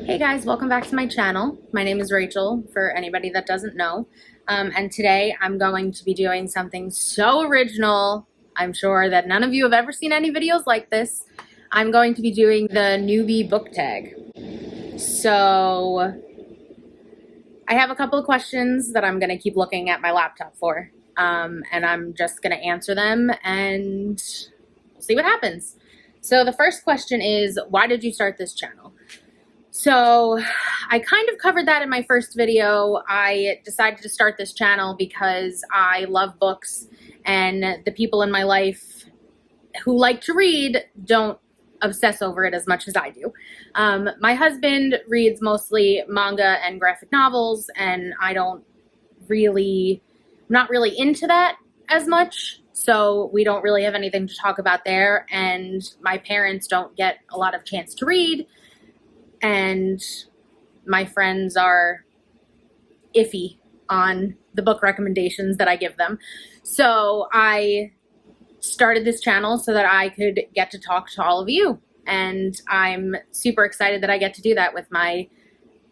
Hey guys, welcome back to my channel. My name is Rachel, for anybody that doesn't know. And today I'm going to be doing something so original. I'm sure that none of you have ever seen any videos like this. I'm going to be doing the newbie book tag. So I have a couple of questions that I'm going to keep looking at my laptop for. And I'm just going to answer them and we'll see what happens. So the first question is, why did you start this channel? So I kind of covered that in my first video. I decided to start this channel because I love books and the people in my life who like to read don't obsess over it as much as I do. My husband reads mostly manga and graphic novels, and I don't really, not really into that as much. So we don't really have anything to talk about there. And my parents don't get a lot of chance to read. And my friends are iffy on the book recommendations that I give them. So I started this channel so that I could get to talk to all of you. And I'm super excited that I get to do that with my,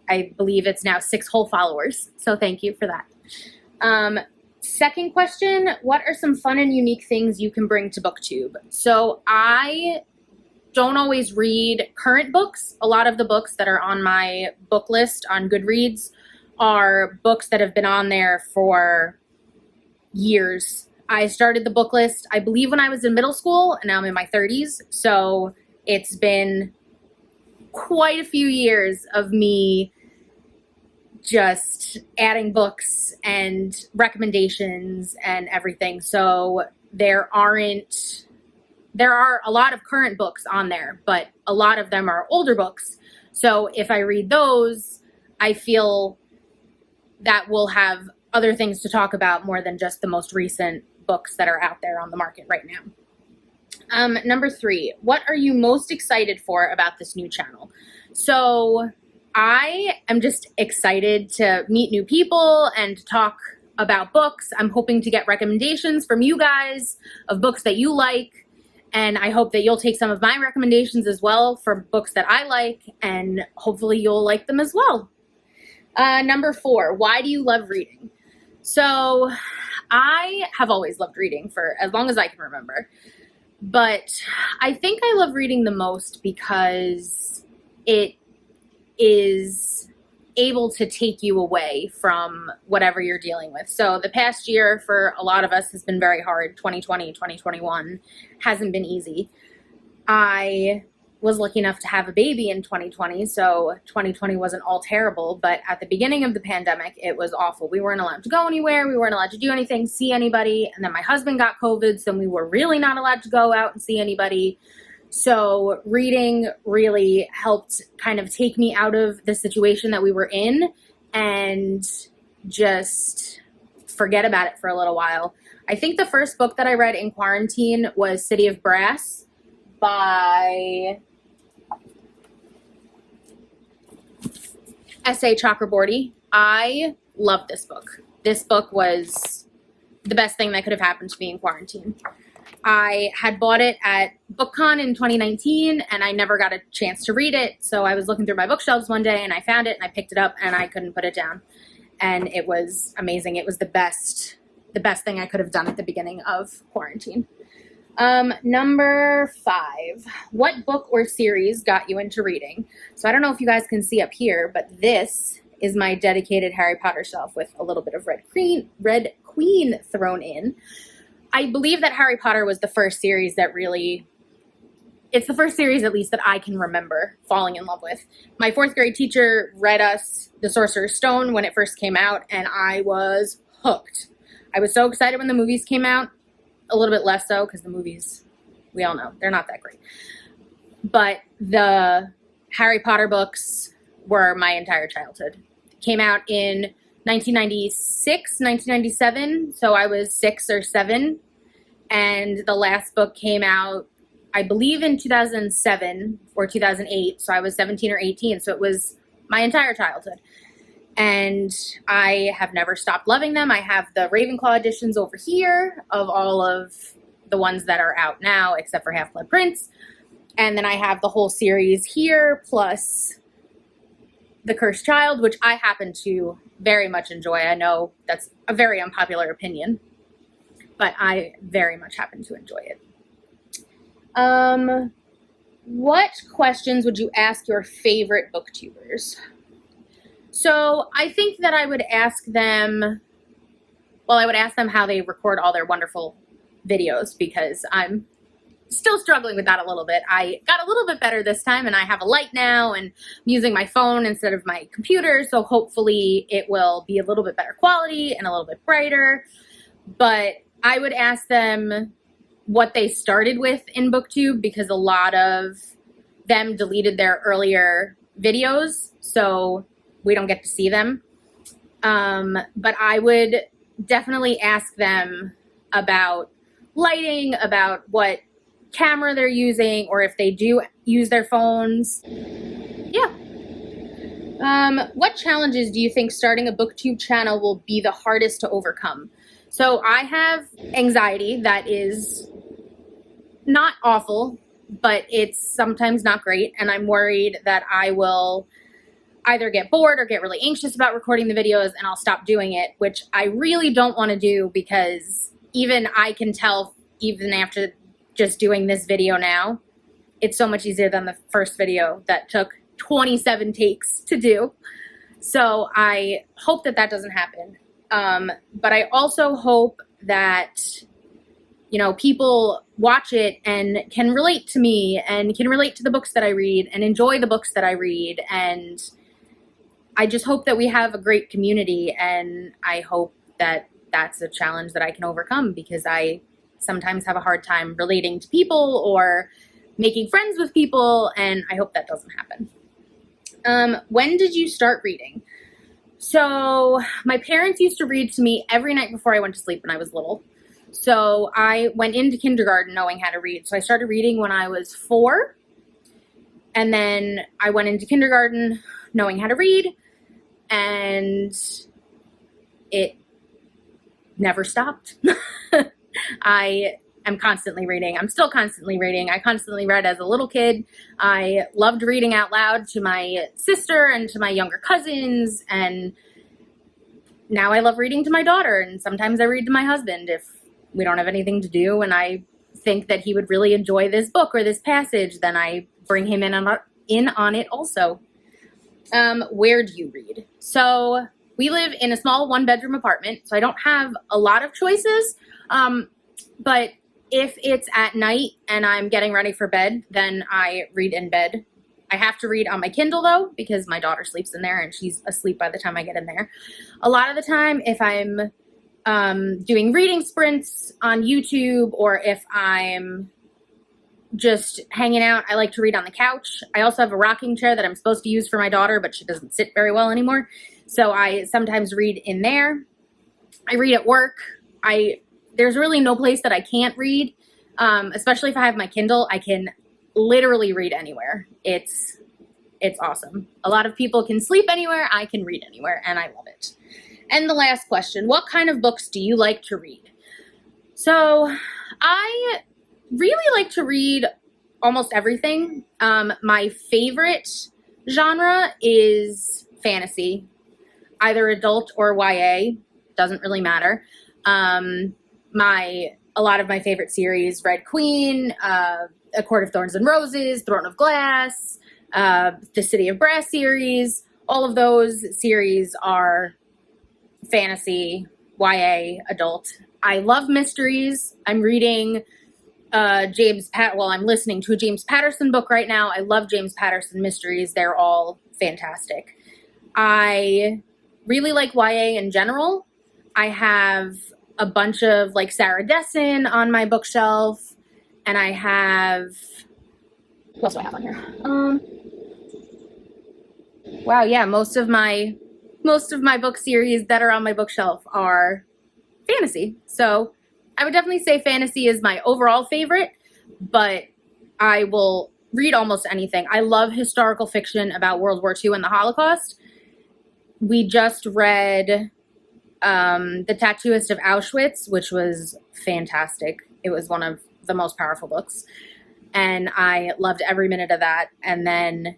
I believe it's now 6 whole followers. So thank you for that. Second question, what are some fun and unique things you can bring to Booktube? So I don't always read current books. A lot of the books that are on my book list on Goodreads are books that have been on there for years. I started the book list, I believe, when I was in middle school, and now I'm in my 30s. So it's been quite a few years of me just adding books and recommendations and everything. So there are a lot of current books on there, but a lot of them are older books. So if I read those, I feel that we'll have other things to talk about more than just the most recent books that are out there on the market right now. Number 3, what are you most excited for about this new channel? So I am just excited to meet new people and to talk about books. I'm hoping to get recommendations from you guys of books that you like. And I hope that you'll take some of my recommendations as well for books that I like, and hopefully you'll like them as well. Number 4, why do you love reading? So I have always loved reading for as long as I can remember. But I think I love reading the most because it is able to take you away from whatever you're dealing with. So the past year for a lot of us has been very hard. 2020, 2021 hasn't been easy. I was lucky enough to have a baby in 2020, so 2020 wasn't all terrible, but at the beginning of the pandemic, it was awful. We weren't allowed to go anywhere, we weren't allowed to do anything, see anybody, and then my husband got COVID, so we were really not allowed to go out and see anybody. So reading really helped kind of take me out of the situation that we were in and just forget about it for a little while. I think the first book that I read in quarantine was City of Brass by S.A. Chakraborty. I love this book. This book was the best thing that could have happened to me in quarantine. I had bought it at BookCon in 2019 and I never got a chance to read it. So I was looking through my bookshelves one day and I found it and I picked it up and I couldn't put it down. And it was amazing. It was the best thing I could have done at the beginning of quarantine. Number 5, what book or series got you into reading? So I don't know if you guys can see up here, but this is my dedicated Harry Potter shelf with a little bit of Red Queen thrown in. I believe that Harry Potter was the first series that really, it's the first series at least that I can remember falling in love with. My 4th grade teacher read us The Sorcerer's Stone when it first came out, and I was hooked. I was so excited when the movies came out, a little bit less so because the movies, we all know, they're not that great. But the Harry Potter books were my entire childhood. Came out in 1996, 1997, so I was 6 or 7, and the last book came out, I believe, in 2007 or 2008, so I was 17 or 18, so it was my entire childhood, and I have never stopped loving them. I have the Ravenclaw editions over here of all of the ones that are out now, except for Half-Blood Prince, and then I have the whole series here, plus The Cursed Child, which I happen to very much enjoy. I know that's a very unpopular opinion, but I very much happen to enjoy it. What questions would you ask your favorite booktubers? So I think that I would ask them, well, I would ask them how they record all their wonderful videos, because I'm still struggling with that a little bit. I got a little bit better this time, and I have a light now, and I'm using my phone instead of my computer, so hopefully it will be a little bit better quality and a little bit brighter. But I would ask them what they started with in BookTube, because a lot of them deleted their earlier videos, so we don't get to see them. But I would definitely ask them about lighting, about what camera they're using, or if they do use their phones. Yeah. What challenges do you think starting a BookTube channel will be the hardest to overcome? So I have anxiety that is not awful, but it's sometimes not great, and I'm worried that I will either get bored or get really anxious about recording the videos and I'll stop doing it, which I really don't want to do, because even I can tell, even after just doing this video now, it's so much easier than the first video that took 27 takes to do. So I hope that that doesn't happen. But I also hope that, you know, people watch it and can relate to me and can relate to the books that I read and enjoy the books that I read. And I just hope that we have a great community, and I hope that that's a challenge that I can overcome, because I sometimes have a hard time relating to people or making friends with people, and I hope that doesn't happen. When did you start reading? So my parents used to read to me every night before I went to sleep when I was little. So I went into kindergarten knowing how to read. So I started reading when I was 4, and then I went into kindergarten knowing how to read, and it never stopped. I am constantly reading. I'm still constantly reading. I constantly read as a little kid. I loved reading out loud to my sister and to my younger cousins, and now I love reading to my daughter, and sometimes I read to my husband if we don't have anything to do and I think that he would really enjoy this book or this passage, then I bring him in on it also. Where do you read? So we live in a small 1-bedroom apartment, so I don't have a lot of choices. But if it's at night and I'm getting ready for bed, then I read in bed. I have to read on my Kindle though, because my daughter sleeps in there and she's asleep by the time I get in there. A lot of the time, if I'm doing reading sprints on YouTube, or if I'm just hanging out, I like to read on the couch. I also have a rocking chair that I'm supposed to use for my daughter, but she doesn't sit very well anymore. So I sometimes read in there. I read at work. There's really no place that I can't read, especially if I have my Kindle. I can literally read anywhere. It's awesome. A lot of people can sleep anywhere. I can read anywhere, and I love it. And the last question, what kind of books do you like to read? So I really like to read almost everything. My favorite genre is fantasy, either adult or YA, doesn't really matter. A lot of my favorite series, Red Queen, A Court of Thorns and Roses, Throne of Glass, the City of Brass series, all of those series are fantasy, YA, adult. I love mysteries. I'm reading I'm listening to a James Patterson book right now. I love James Patterson mysteries. They're all fantastic. I really like YA in general. I have a bunch of like Sarah Dessen on my bookshelf, and I have, what else do I have on here? Wow, yeah, most of my book series that are on my bookshelf are fantasy. So I would definitely say fantasy is my overall favorite, but I will read almost anything. I love historical fiction about World War II and the Holocaust. We just read The Tattooist of Auschwitz, which was fantastic. It was one of the most powerful books, and I loved every minute of that. And then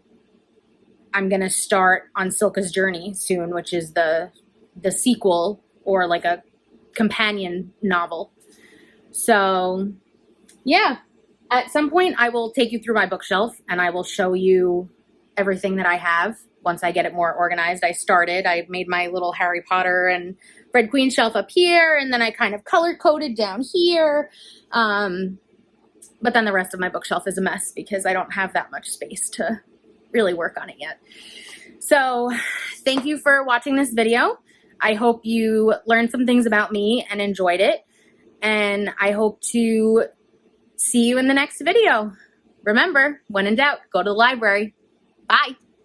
I'm going to start on Silka's Journey soon, which is the sequel or like a companion novel. So yeah, at some point I will take you through my bookshelf and I will show you everything that I have once I get it more organized. I made my little Harry Potter and Red Queen shelf up here, and then I kind of color coded down here. But then the rest of my bookshelf is a mess because I don't have that much space to really work on it yet. So thank you for watching this video. I hope you learned some things about me and enjoyed it. And I hope to see you in the next video. Remember, when in doubt, go to the library. Bye.